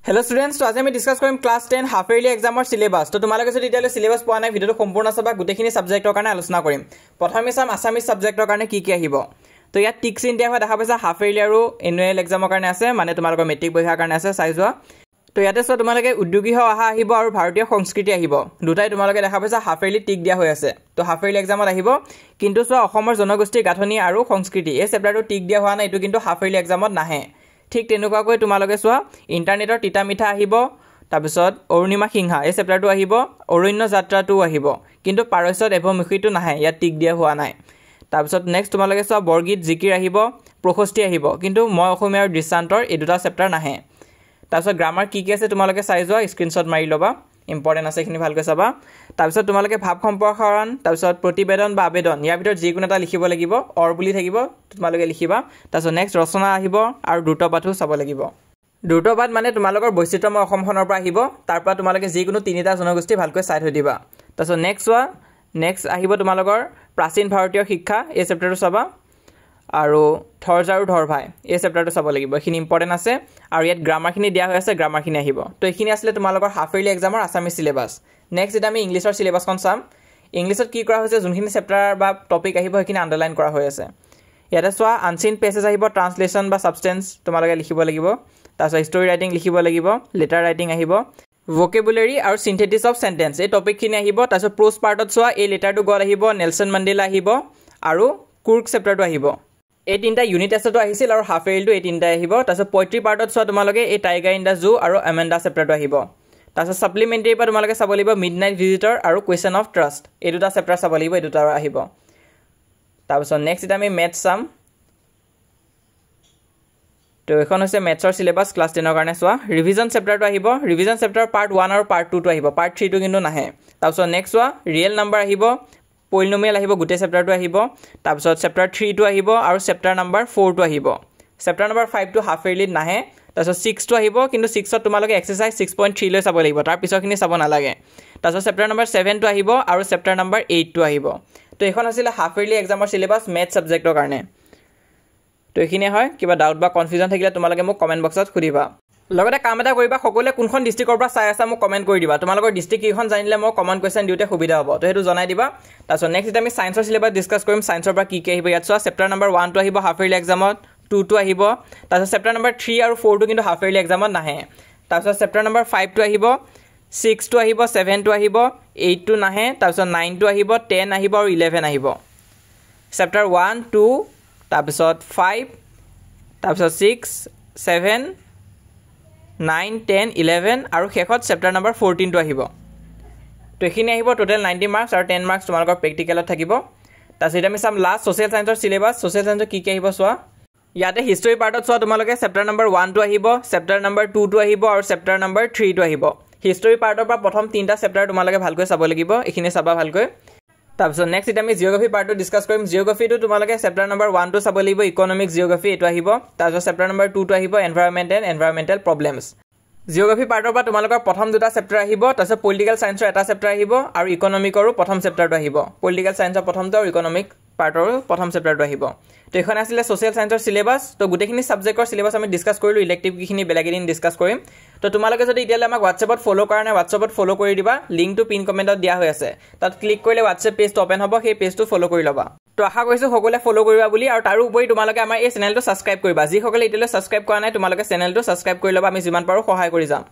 Hello students, so আজি আমি discuss কৰিম ক্লাস 10 হাফ ইয়াৰলি এক্সামৰ সিলেবাস। তো তোমালোকে যদি ইতিয়ালে সিলেবাস পোৱা নাই ভিডিওটো সম্পূৰ্ণ চাবা, গুটেখিনি সাবজেক্টৰ কাৰণে আলোচনা কৰিম। প্ৰথমে চাম আসামিজ সাবজেক্টৰ কাৰণে কি আহিব। তো ইয়াত টিক্স ইন দিয়া হয় দেখা পাইছা হাফ ইয়াৰলি আৰু এনুৱেল এক্সামৰ কাৰণে আছে, মানে তোমালোকৰ মেট্ৰিক পৰীক্ষাৰ কাৰণে আছে চাই যোৱা। তো ইয়াতে সব তোমালোকে উদ্যোগী অহা আহিব আৰু ভাৰতীয় সংস্কৃতি আহিব। দুটাই তোমালোকে দেখা পাইছা হাফ ইয়াৰলি টিক দিয়া হৈ আছে। তো হাফ ইয়াৰলি এক্সামত আহিব, কিন্তু সব অসমৰ জনগোষ্ঠীৰ গাঁথনি আৰু সংস্কৃতি এই চেপ্টাৰটো টিক দিয়া হোৱা নাই, এটো কিন্তু হাফ ইয়াৰলি এক্সামত নাহে। ঠিক তেনেকুৱাকৈ তোমালোকে চোৱা ইন্টাৰনেটৰ তিতা মিঠা আহিব, তাৰপিছত অৰুণিমা সিংহা এই চেপ্টাৰটো আহিব, অৰণ্য যাত্ৰাটো আহিব, কিন্তু পাৰস্যত এভমুখীটো নাহে, ইয়াত টিক দিয়া হোৱা নাই। তাৰপিছত নেক্সট তোমালোকে চোৱা বৰগীত জিকিৰ আহিব, প্ৰশস্তি আহিব, কিন্তু মই অসমীয়াৰ দৃষ্টান্তৰ এই দুটা চেপ্টাৰ নাহে। তাৰপিছত গ্ৰামাৰ কি আছে তোমালোকে চাই যোৱা, স্ক্ৰীনশ্বট মাৰি ল'বা, ইম্পৰ্টেণ্ট আছে এইখিনি ভালকৈ চাবা। তাৰপিছত তোমালোকে ভাৱ সম্প্ৰসাৰণ, তাৰপিছত প্ৰতিবেদন বা আবেদন ইয়াৰ ভিতৰত যিকোনো এটা লিখিব লাগিব, অৰ বুলি থাকিব তোমালোকে লিখিবা। তাৰপিছত নেক্সট ৰচনা আহিব আৰু দ্ৰুতপাঠো চাব লাগিব। দ্ৰুতপাঠ মানে তোমালোকৰ বৈচিত্ৰ্যময় অসমখনৰ পৰা আহিব, তাৰ পৰা তোমালোকে যিকোনো তিনিটা জনগোষ্ঠী ভালকৈ চাই থৈ দিবা। তাৰপিছত নেক্সট চোৱা, নেক্সট আহিব তোমালোকৰ প্ৰাচীন ভাৰতীয় শিক্ষা এই চেপ্টাৰটো চাবা, আৰু থৰ্জ আৰু ধৰভাই এই চেপ্টাৰটো চাব লাগিব, এইখিনি ইম্পৰ্টেণ্ট আছে। আৰু ইয়াত গ্ৰামাৰখিনি দিয়া হৈ আছে, গ্ৰামাৰখিনি আহিব। তো এইখিনি আছিলে তোমালোকৰ হাফ ইয়াৰলি এক্সামৰ আছামিজ চিলেবাছ। নেক্সট এতিয়া আমি ইংলিছৰ চিলেবাছখন চাম। ইংলিছত কি কৰা হৈছে, যোনখিনি চেপ্টাৰ বা টপিক আহিব সেইখিনি আণ্ডাৰলাইন কৰা হৈ আছে। ইয়াতে চোৱা আনচিন পেছেজ আহিব, ট্ৰান্সলেশ্যন বা ছাবষ্টেন্স তোমালোকে লিখিব লাগিব। তাৰপিছত ষ্টৰি ৰাইটিং লিখিব লাগিব, লেটাৰ ৰাইটিং আহিব, ভকেবুলাৰী আৰু চিন্থেটিছ অফ চেণ্টেন্স এই টপিকখিনি আহিব। তাৰপিছত প্ৰোজ পাৰ্টত চোৱা এই লেটাৰ টু গড আহিব, নেলছন মেণ্ডেলা আহিব আৰু কুৰ্ক চেপ্টাৰটো আহিব। এই তিনিটা ইউনিট টেষ্টতো আহিছিল আৰু হাফ ইয়াৰলিটো এই তিনিটাই আহিব। তাৰপিছত পইট্ৰি পাৰ্টত চোৱা তোমালোকে এই টাইগাৰ ইন দ্য জু আৰু এমেণ্ডা চেপ্টাৰটো আহিব। তাৰপিছত ছাপ্লিমেণ্টেৰীৰ পৰা তোমালোকে চাব লাগিব মিড নাইট ভিজিটৰ আৰু কুৱেশ্যন অফ ট্ৰাষ্ট এই দুটা চেপ্টাৰ চাব লাগিব, এই দুটা আহিব। তাৰপিছত নেক্সট এতিয়া আমি মেথছ চাম। তো এখন হৈছে মেথছৰ চিলেবাছ ক্লাছ 10ৰ কাৰণে চোৱা। ৰিভিজন চেপ্টাৰটো আহিব, ৰিভিজন চেপ্টাৰ পাৰ্ট 1 আৰু পাৰ্ট 2টো আহিব, পাৰ্ট 3টো কিন্তু নাহে। তাৰপিছত নেক্সট চোৱা ৰিয়েল নাম্বাৰ আহিব, পলিনমিয়েল আহিব, গোটেই চেপ্টাৰটো আহিব। তাৰপিছত চেপ্টাৰ 3টো আহিব আৰু চেপ্টাৰ নাম্বাৰ 4টো আহিব। চেপ্টাৰ নাম্বাৰ 5টো হাফ ইয়াৰলিত নাহে। তাৰপিছত 6টো আহিব, কিন্তু 6ত তোমালোকে এক্সাৰচাইজ 6.3 লৈ চাব লাগিব, তাৰ পিছৰখিনি চাব নালাগে। তাৰপিছত চেপ্টাৰ নাম্বাৰ 7টো আহিব আৰু চেপ্টাৰ নাম্বাৰ 8টো আহিব। তো এইখন আছিলে হাফ ইয়াৰলি এক্সামৰ চিলেবাছ মেথছ ছাবজেক্টৰ কাৰণে। তো এইখিনিয়ে হয়, কিবা ডাউট বা কনফিউজন থাকিলে তোমালোকে মোক কমেণ্ট বক্সত সুধিবা। লগতে কাম এটা কৰিবা, সকলোৱে কোনখন ডিষ্ট্ৰিক্টৰ পৰা চাই আছা মোক কমেণ্ট কৰি দিবা। তোমালোকৰ ডিষ্ট্ৰিক্ট কেইখন জানিলে মই কমেণ্ট কুৱেশ্যন দিওঁতে সুবিধা হ'ব, তো সেইটো জনাই দিবা। তাৰপিছত নেক্সট আমি ছায়েন্সৰ চিলেবাছ ডিছকাছ কৰিম, ছায়েন্সৰ পৰা কি আহিব ইয়াত চোৱা। চেপ্টাৰ নাম্বাৰ 1টো আহিব হাফ ইয়াৰলি এক্সামত, 2টো আহিব। তাৰপিছত চেপ্টাৰ নাম্বাৰ 3 আৰু 4টো কিন্তু হাফ ইয়াৰলি এক্সামত নাহে। তাৰপিছত চেপ্টাৰ নাম্বাৰ 5টো আহিব, 6টো আহিব, 7টো আহিব, 8টো নাহে। তাৰপিছত 9টো আহিব, 10 আহিব আৰু 11 আহিব। চেপ্টাৰ 1, 2, তাৰপিছত 5, তাৰপিছত 6, 7, 9, 10, 11 আৰু শেষত চেপ্টাৰ নাম্বাৰ 14টো আহিব। তো এইখিনি আহিব টোটেল 90 মাৰ্কছ আৰু 10 মাৰ্কছ তোমালোকৰ প্ৰেক্টিকেলত থাকিব। তাৰপিছত আমি চাম লাষ্ট ছ'চিয়েল ছায়েন্সৰ চিলেবাছ। ছ'চিয়েল ছায়েন্সৰ কি আহিব চোৱা। ইয়াতে হিষ্টৰী পাৰ্টত চোৱা তোমালোকে চেপ্টাৰ নাম্বাৰ 1টো আহিব, চেপ্টাৰ নাম্বাৰ 2টো আহিব আৰু চেপ্টাৰ নাম্বাৰ 3টো আহিব। হিষ্টৰী পাৰ্টৰ পৰা প্ৰথম 3টা চেপ্টাৰ তোমালোকে ভালকৈ চাব লাগিব, এইখিনি চাবা ভালকৈ। তাৰপিছত নেক্সট এতিয়া আমি জিঅ'গ্ৰাফী পাৰ্টটো ডিছকাছ কৰিম। জিঅ'গ্ৰাফীটো তোমালোকে চেপ্টাৰ নাম্বাৰ 1টো চাব লাগিব, ইকনমিক্স জিঅ'গ্ৰাফী এইটো আহিব। তাৰপিছত চেপ্টাৰ নাম্বাৰ 2টো আহিব এনভাইৰমেণ্টেল প্ৰব্লেমছ। জিঅ'গ্ৰাফী পাৰ্টৰ পৰা তোমালোকৰ প্ৰথম দুটা চেপ্টাৰ আহিব, তাৰপিছত পলিটিকেল ছায়েন্সৰ এটা চেপ্টাৰ আহিব আৰু ইকনমিকৰো প্ৰথম চেপ্টাৰটো আহিব। পলিটিকেল ছায়েন্সৰ প্ৰথমটো আৰু ইকনমিক পাৰ্টৰো প্ৰথম চেপ্টাৰটো আহিব। তো এইখন আছিলে ছ'চিয়েল ছায়েন্সৰ চিলেবাছ। তো গোটেইখিনি ছাবজেক্টৰ চিলেবাছ আমি ডিছকাছ কৰিলোঁ, ইলেক্টিভ কিখিনি বেলেগ এদিন ডিছকাছ কৰিম। তো তোমালোকে যদি এতিয়ালৈ আমাক হোৱাটছএপত ফ'ল' কৰা নাই, হোৱাটছএপত ফ'ল' কৰি দিবা, লিংকটো পিন কমেণ্টত দিয়া হৈ আছে, তাত ক্লিক কৰিলে হোৱাটছএপ পেজটো অ'পেন হ'ব, সেই পেজটো ফ'ল' কৰি ল'বা। তো আশা কৰিছোঁ সকলোৱে ফ'ল' কৰিবা বুলি, আৰু তাৰোপৰি তোমালোকে আমাৰ এই চেনেলটো ছাবস্ক্ৰাইব কৰিবা। যিসকলে এতিয়ালৈ ছাবস্ক্ৰাইব কৰা নাই তোমালোকে চেনেলটো ছাবস্ক্ৰাইব কৰি ল'বা, আমি যিমান পাৰোঁ সহায় কৰি যাম।